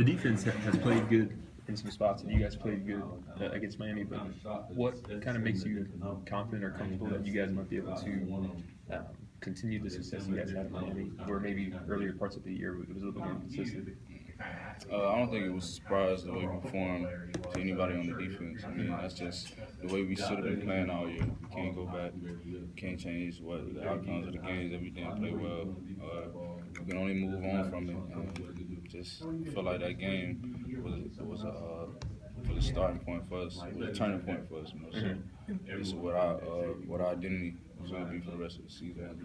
The defense has played good in some spots, and you guys played good against Miami. But what kind of makes you confident or comfortable that you guys might be able to continue the success you guys had in Miami, where maybe earlier parts of the year it was a little bit more consistent? I don't think it was a surprise the way we performed to anybody on the defense. I mean, that's just the way we should have been playing all year. We can't go back, can't change what the outcomes of the games that we didn't play well. We can only move on from it. And just feel like that game was a starting point for us. It was a turning point for us. So this is what our identity will be for the rest of the season.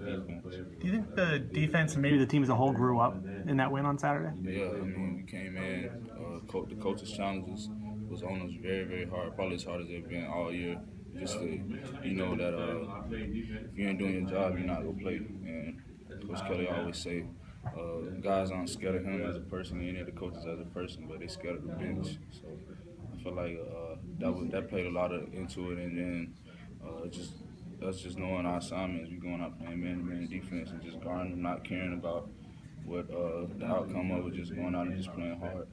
Do you think the defense and maybe the team as a whole grew up in that win on Saturday? Yeah, I mean, we came in, the coach's challenges was on us very, very hard, probably as hard as they've been all year. Just to, that if you ain't doing your job, you're not going to play. And Coach Kelly always say, guys aren't scared of him as a person, any of the coaches as a person, but they're scared of the bench. So I feel like that played a lot into it, and then us just knowing our assignments, we going out playing man-to-man defense and just guarding, not caring about what the outcome of it, just going out and just playing hard.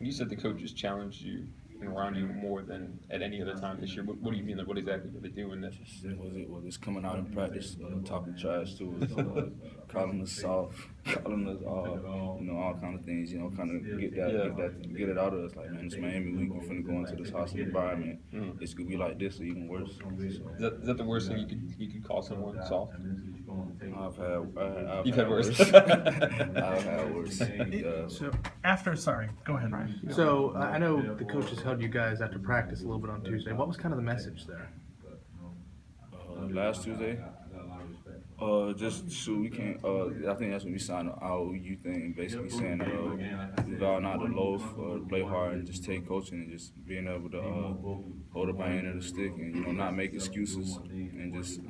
You said the coaches challenged you and around you more than at any other time this year. What do you mean? Like, what exactly were they doing? Was it coming out in practice, talking trash to us, calling us soft, calling us all kind of things, kind of get it out of us. Like, man, it's Miami week, we're finna go into this hostile environment. It's gonna be like this or even worse. So. Is that the worst thing you could call someone soft? I've had You've had worse. I've had worse. So sorry, go ahead, Ryan. So I know the coaches held you guys after practice a little bit on Tuesday. What was kind of the message there? Last Tuesday, just shoot. We can't. I think that's when we signed our OU thing, basically saying we vow not to loaf or play hard and just take coaching and just being able to hold up our end of the stick and not make excuses and just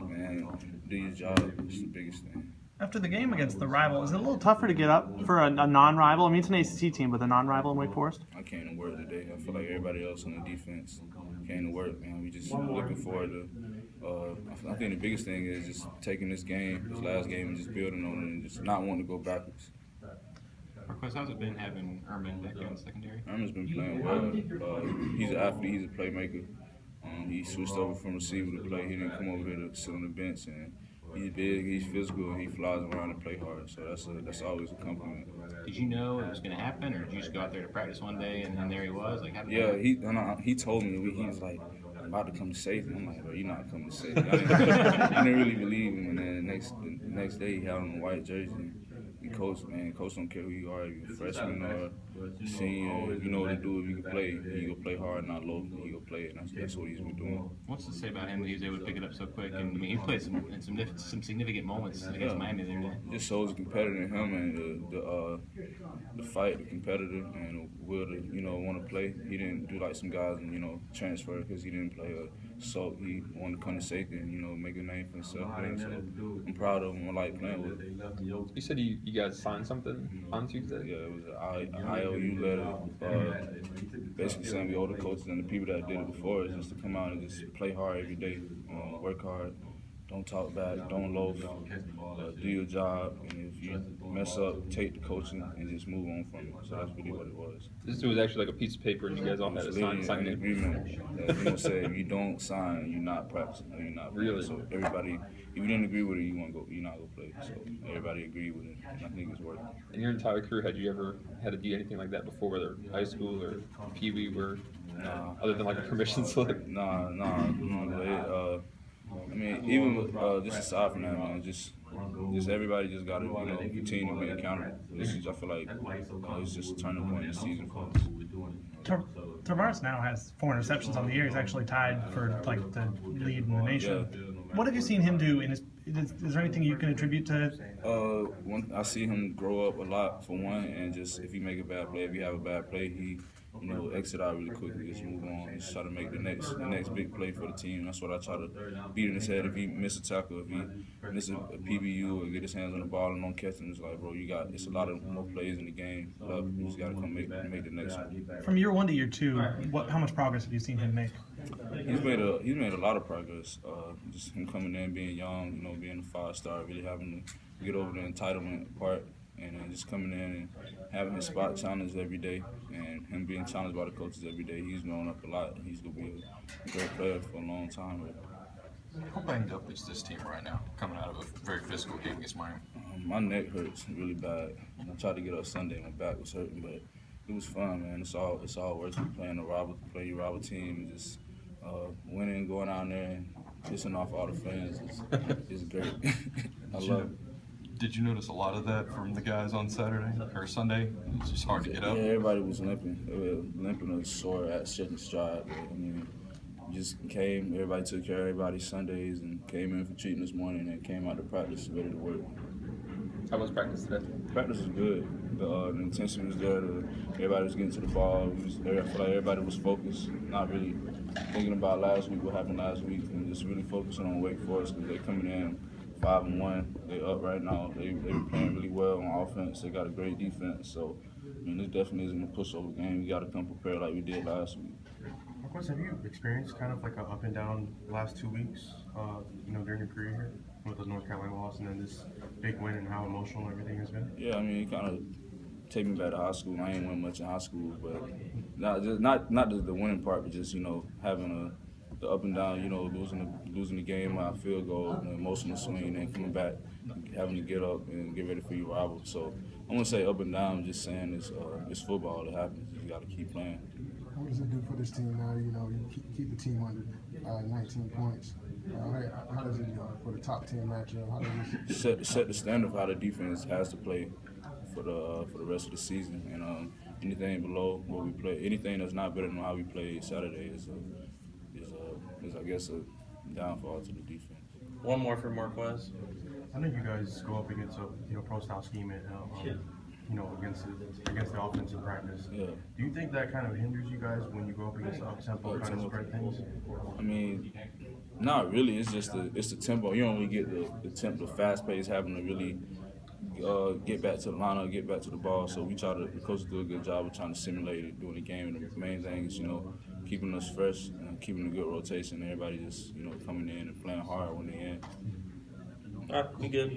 do your job. It's the biggest thing. After the game against the rival, is it a little tougher to get up for a non-rival? I mean, it's an ACC team, but a non-rival in Wake Forest? I came to work today. I feel like everybody else on the defense came to work, man. We just looking forward to I think the biggest thing is just taking this last game, and just building on it and just not wanting to go backwards. Marquez, how's it been having Ermon back in the secondary? Ermon's been playing well. He's an athlete. He's a playmaker. He switched over from receiver to play. He didn't come over here to sit on the bench. And he's big, he's physical, and he flies around and play hard. So that's always a compliment. Did you know it was going to happen, or did you just go out there to practice one day and there he was? Like, how did he told me, he was like, I'm about to come to safety. I'm like, bro, you're not coming to safety. I didn't really believe him. And then the next day he had on a white jersey. And coach don't care who you are, if you're a freshman or senior, if you know what to do, if you can play, you go play hard, not low, you go play it. And that's what he's been doing. What's to say about him that he was able to pick it up so quick? And I mean, he played some significant moments against Miami the other day. Just shows the competitor in him and the fight, the competitor, and the will to want to play. He didn't do like some guys and transfer because he didn't play so he wanted to come to safety and make a name for himself. So I'm proud of him. I like playing with him. You said you guys signed something on Tuesday? Yeah, it was an IOU letter, basically saying we owe the coaches and the people that did it before us just to come out and just play hard every day, work hard, don't talk back, don't loaf, do your job, and if you mess up, take the coaching and just move on from it. So that's really what it was. This was actually like a piece of paper, and you guys all had to sign an agreement. The agreement said if you don't sign, you're not practicing, or you're not playing. Really? So everybody, if you didn't agree with it, you're not gonna play. So everybody agreed with it, and I think it's working. In your entire career, had you ever had to do anything like that before, whether high school or Pee Wee, other than like a permission slip? Nah. I mean, even with, just aside from that, man, just everybody just got to continue to be accountable. I feel like it's just a turning point in the season for us. Tavares now has 4 interceptions on the year. He's actually tied for the lead in the nation. Yeah. What have you seen him do? Is there anything you can attribute to it? I see him grow up a lot for one, and just if you make a bad play, if you have a bad play, he exit out really quickly, just move on, and just try to make the next big play for the team. That's what I try to beat in his head. If he miss a tackle, if he miss a PBU, or get his hands on the ball and don't catch him, it's like, bro, it's a lot of more plays in the game. You just got to come make the next one. From year 1 to year 2, how much progress have you seen him make? He's made a lot of progress. Just him coming in, being young, being a 5-star, really having to get over the entitlement part. and just coming in and having his spot challenged every day, and him being challenged by the coaches every day, he's grown up a lot. He's gonna be a great player for a long time. How banged up is this team right now, coming out of a very physical game against Miami? My neck hurts really bad. I tried to get up Sunday, my back was hurting, but it was fun, man. It's all worth it. Playing your rival team, and just winning, going out there and pissing off all the fans is great. I love it. Did you notice a lot of that from the guys on Saturday or Sunday? It's just hard to get up. Yeah, everybody was limping. They were limping or sore at shouldn't stride. But, I mean, just came. Everybody took care of everybody's Sundays and came in for treatment this morning and came out to practice ready to work. How was practice today? Practice was good. The intensity was there. Everybody was getting to the ball. I feel like everybody was focused, not really thinking about last week, what happened last week, and just really focusing on Wake Forest because they're coming in 5-1. They're up right now. They were playing really well on offense. They got a great defense. So, I mean, this definitely isn't a pushover game. We got to come prepared like we did last week. Marquez, have you experienced kind of like an up and down last 2 weeks, during your career here with the North Carolina loss and then this big win and how emotional everything has been? Yeah, I mean, it kind of take me back to high school. I ain't win much in high school, but not just the winning part, but just having the up and down. Losing the game by a field goal, an emotional swing, and then coming back, having to get up and get ready for your rival. So I wouldn't say up and down. I'm just saying it's football. It happens. You got to keep playing. What does it do for this team now? You keep the team under 19 points. How does it for the top 10 matchup? How does it set the standard for how the defense has to play for the rest of the season, and anything below what we play, anything that's not better than how we played Saturday is I guess a downfall to the defense. One more for Marquez. I know you guys go up against a pro style scheme against the offense in practice. Yeah. Do you think that kind of hinders you guys when you go up against up tempo kind of spread things? I mean, not really. It's just the tempo. You don't really get the fast pace, having to really get back to the lineup, get back to the ball. So the coaches do a good job of trying to simulate it during the game. And the main thing is keeping us fresh and keeping a good rotation. Everybody just coming in and playing hard when they in. All right, we good.